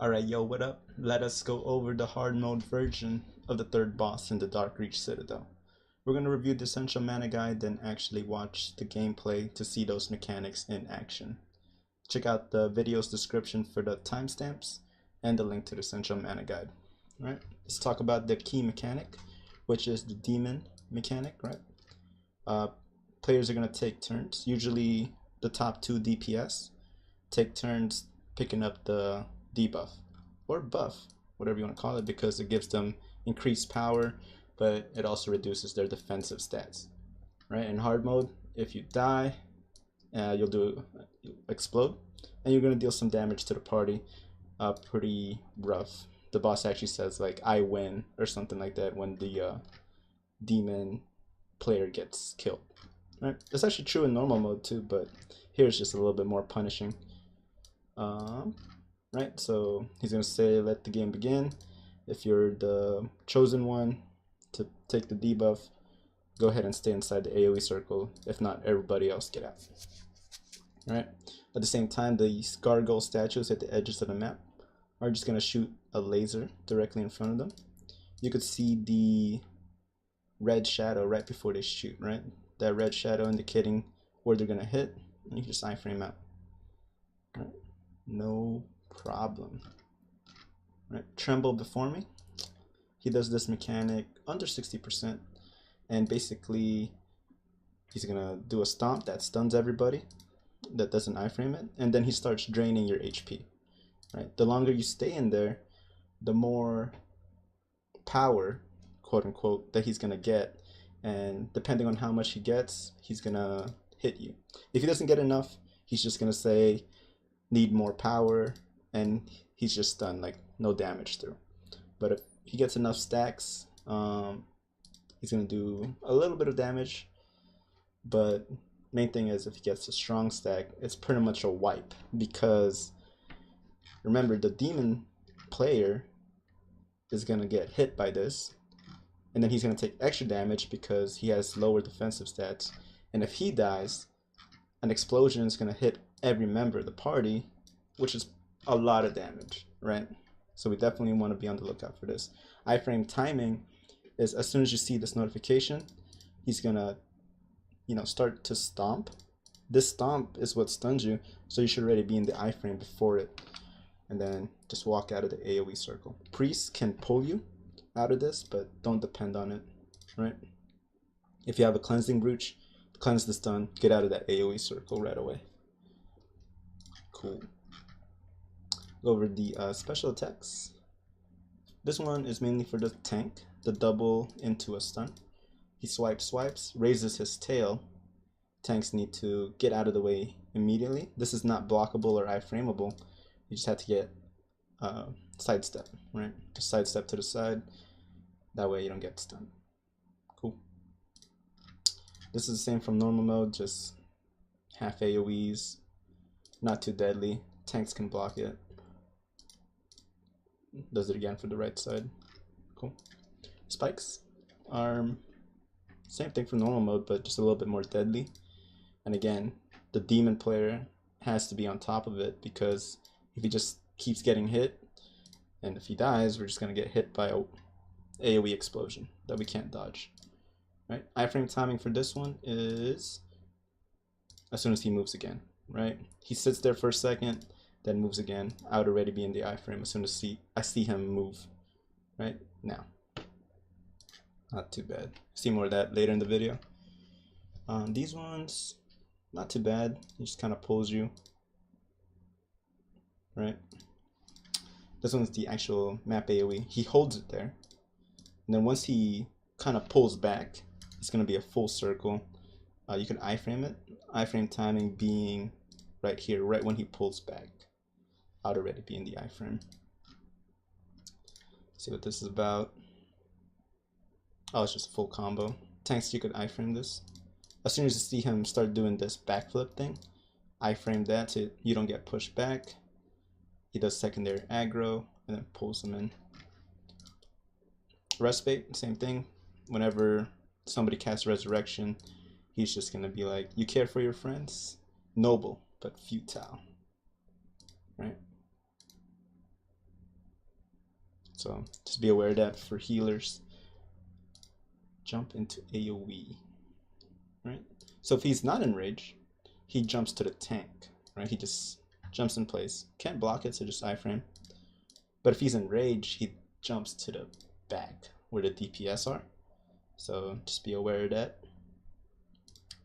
Alright, yo, what up? Let us go over the hard mode version of the third boss in the Dark Reach Citadel. We're going to review the Essential Mana Guide, then actually watch the gameplay to see those mechanics in action. Check out the video's description for the timestamps and the link to the Essential Mana Guide. Alright, let's talk about the key mechanic, which is the demon mechanic, right? Players are going to take turns, usually the top 2 DPS, take turns picking up the debuff or buff, whatever you want to call it, because it gives them increased power, but it also reduces their defensive stats. Right? In hard mode, if you die, you'll explode, and you're going to deal some damage to the party. Pretty rough. The boss actually says like "I win" or something like that when the demon player gets killed. Right? That's actually true in normal mode too, but here it's just a little bit more punishing. Right, so he's gonna say let the game begin. If you're the chosen one to take the debuff, go ahead and stay inside the AoE circle. If not, everybody else get out. Right, at the same time, the gargoyle statues at the edges of the map are just gonna shoot a laser directly in front of them. You could see the red shadow right before they shoot, right? That red shadow indicating where they're gonna hit, and you just iframe out. Right, no problem. Right, Tremble before me. He does this mechanic under 60%, and basically he's gonna do a stomp that stuns everybody that doesn't iframe it, and then he starts draining your HP. Right, the longer you stay in there, the more power, quote unquote, that he's gonna get, and depending on how much he gets, he's gonna hit you. If he doesn't get enough, he's just gonna say need more power, and he's just stunned, like no damage through. But if he gets enough stacks, he's gonna do a little bit of damage, but main thing is if he gets a strong stack, it's pretty much a wipe, because remember, the demon player is gonna get hit by this, and then he's gonna take extra damage because he has lower defensive stats, and if he dies, an explosion is gonna hit every member of the party, which is a lot of damage, right? So we definitely want to be on the lookout for this. Iframe timing is as soon as you see this notification, he's gonna, start to stomp. This stomp is what stuns you, so you should already be in the iframe before it, and then just walk out of the AoE circle. Priests can pull you out of this, but don't depend on it, right? If you have a cleansing brooch, cleanse the stun, get out of that AoE circle right away. Cool. Go over the special attacks. This one is mainly for the tank, the double into a stun. He swipes, raises his tail. Tanks need to get out of the way immediately. This is not blockable or iframeable. You just have to get sidestep, right? Just sidestep to the side. That way you don't get stunned. Cool. This is the same from normal mode, just half AoEs. Not too deadly. Tanks can block it. Does it again for the right side. Cool. Spikes are same thing for normal mode, but just a little bit more deadly. And again, the demon player has to be on top of it, because if he just keeps getting hit, and if he dies, we're just going to get hit by a AoE explosion that we can't dodge. Right? Iframe timing for this one is as soon as he moves again. Right? He sits there for a second, then moves again. I would already be in the iframe as soon as I see him move. Right? Now. Not too bad. See more of that later in the video. These ones, not too bad. He just kind of pulls you. Right? This one's the actual map AoE. He holds it there. And then once he kind of pulls back, it's going to be a full circle. You can iframe it. Iframe timing being right here, right when he pulls back. I'd already be in the iframe. See what this is about. Oh, it's just a full combo. Tanks, you could iframe this. As soon as you see him start doing this backflip thing, iframe that so you don't get pushed back. He does secondary aggro and then pulls him in. Respite, same thing. Whenever somebody casts Resurrection, he's just gonna be like, you care for your friends? Noble, but futile. Right? So just be aware of that for healers. Jump into AoE, right? So if he's not in rage, he jumps to the tank, right? He just jumps in place. Can't block it, so just iframe. But if he's in rage, he jumps to the back where the DPS are. So just be aware of that.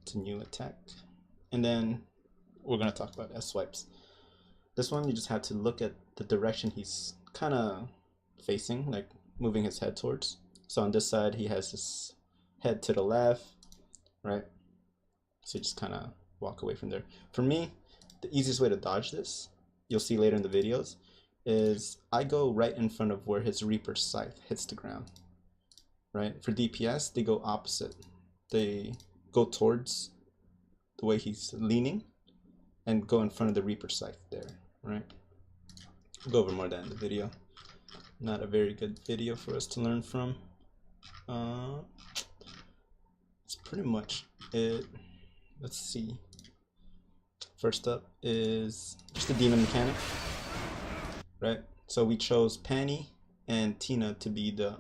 It's a new attack. And then we're gonna talk about S-Swipes. This one, you just have to look at the direction he's kind of facing, like moving his head towards. So on this side, he has his head to the left, right? So you just kind of walk away from there. For me, the easiest way to dodge this, you'll see later in the videos, is I go right in front of where his Reaper Scythe hits the ground, right? For DPS, they go opposite. They go towards the way he's leaning and go in front of the Reaper Scythe there, right? I'll go over more of that in the video. Not a very good video for us to learn from. That's pretty much it. Let's see. First up is just the demon mechanic, right? So we chose Panty and Tina to be the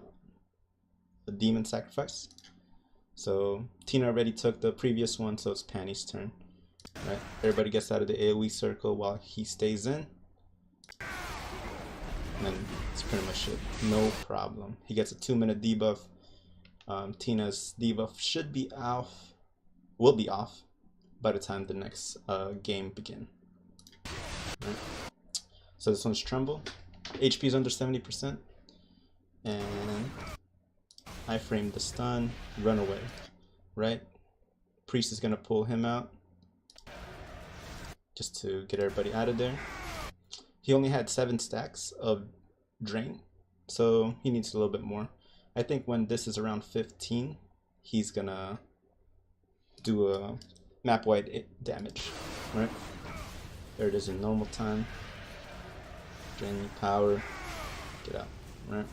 demon sacrifice. So Tina already took the previous one, so it's Panty's turn, right? Everybody gets out of the AoE circle while he stays in. And then that's pretty much it. No problem. He gets a 2-minute debuff. Tina's debuff should be off, will be off by the time the next game begin. Right. So this one's Tremble. HP is under 70%. And I frame the stun, run away. Right? Priest is gonna pull him out just to get everybody out of there. He only had 7 stacks of drain, so he needs a little bit more. I think when this is around 15, he's gonna do a map-wide damage, right? There it is in normal time. Drain power, get out, right?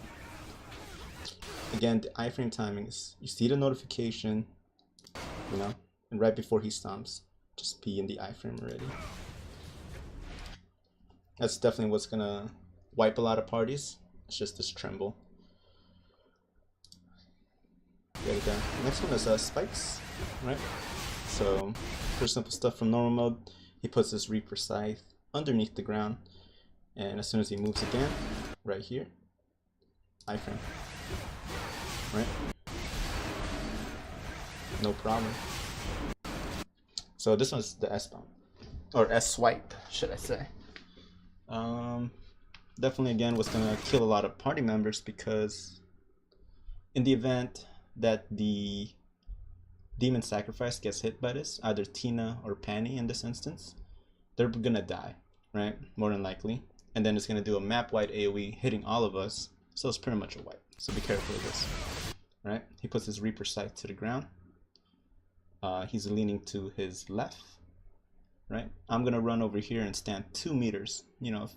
Again, the iframe timing is, you see the notification, you know, and right before he stomps, just be in the iframe already. That's definitely what's gonna wipe a lot of parties. It's just this Tremble. Get it down. Next one is spikes, right? So, pretty simple stuff from normal mode. He puts his Reaper Scythe underneath the ground, and as soon as he moves again, right here, iframe, right? No problem. So this one's the S-bomb, or S-Swipe, should I say. Definitely again what's gonna kill a lot of party members, because in the event that the demon sacrifice gets hit by this, either Tina or Panty in this instance, they're gonna die, right? More than likely. And then it's gonna do a map-wide AoE hitting all of us, so it's pretty much a wipe. So be careful of this, right? He puts his Reaper Scythe to the ground. He's leaning to his left, right? I'm gonna run over here and stand 2 meters. You know,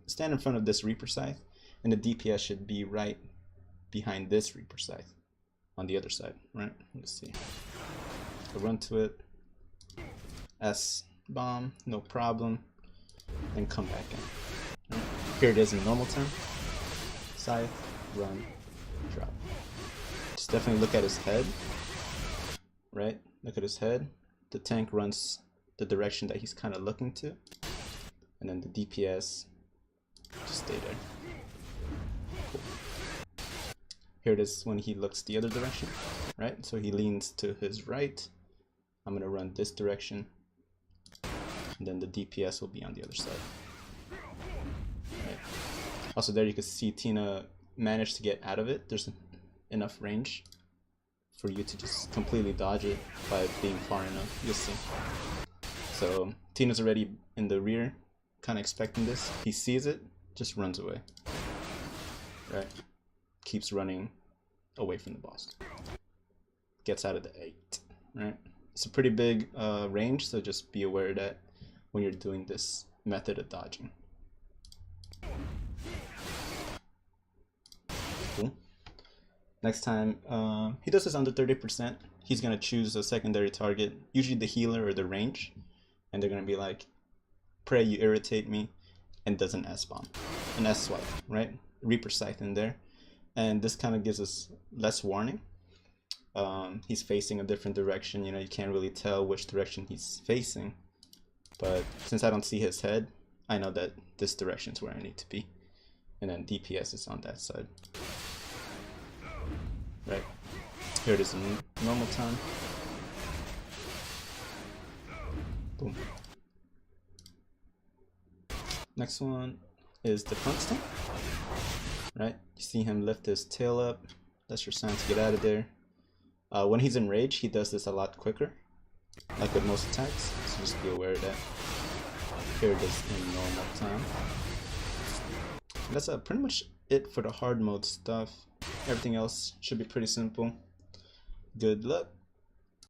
stand in front of this Reaper Scythe, and the DPS should be right behind this Reaper Scythe on the other side, right? Let's see. So run to it. S bomb, no problem. Then come back in. Right? Here it is in normal time. Scythe, run, drop. Just definitely look at his head, right? Look at his head. The tank runs the direction that he's kind of looking to, and then the DPS just stay there. Cool. Here it is when he looks the other direction, right? So he leans to his right. I'm gonna run this direction, and then the DPS will be on the other side. Right. Also there you can see Tina managed to get out of it. There's enough range for you to just completely dodge it by being far enough. You'll see. So Tina's already in the rear, kind of expecting this. He sees it, just runs away. Right? Keeps running away from the boss. Gets out of the 8. Right? It's a pretty big range, so just be aware of that when you're doing this method of dodging. Cool. Next time, he does this under 30%. He's gonna choose a secondary target, usually the healer or the range, and they're gonna be like, "Pray you irritate me," and and does an S-bomb, an S-Swipe, right? Reaper Scythe in there. And this kind of gives us less warning. He's facing a different direction, you know, you can't really tell which direction he's facing. But since I don't see his head, I know that this direction is where I need to be. And then DPS is on that side. Right. Here it is in normal time. Boom. Next one is the front stamp. Right? You see him lift his tail up. That's your sign to get out of there. When he's in rage, he does this a lot quicker, like with most attacks, so just be aware of that. Here it is in normal time. And that's pretty much it for the hard mode stuff. Everything else should be pretty simple. Good luck.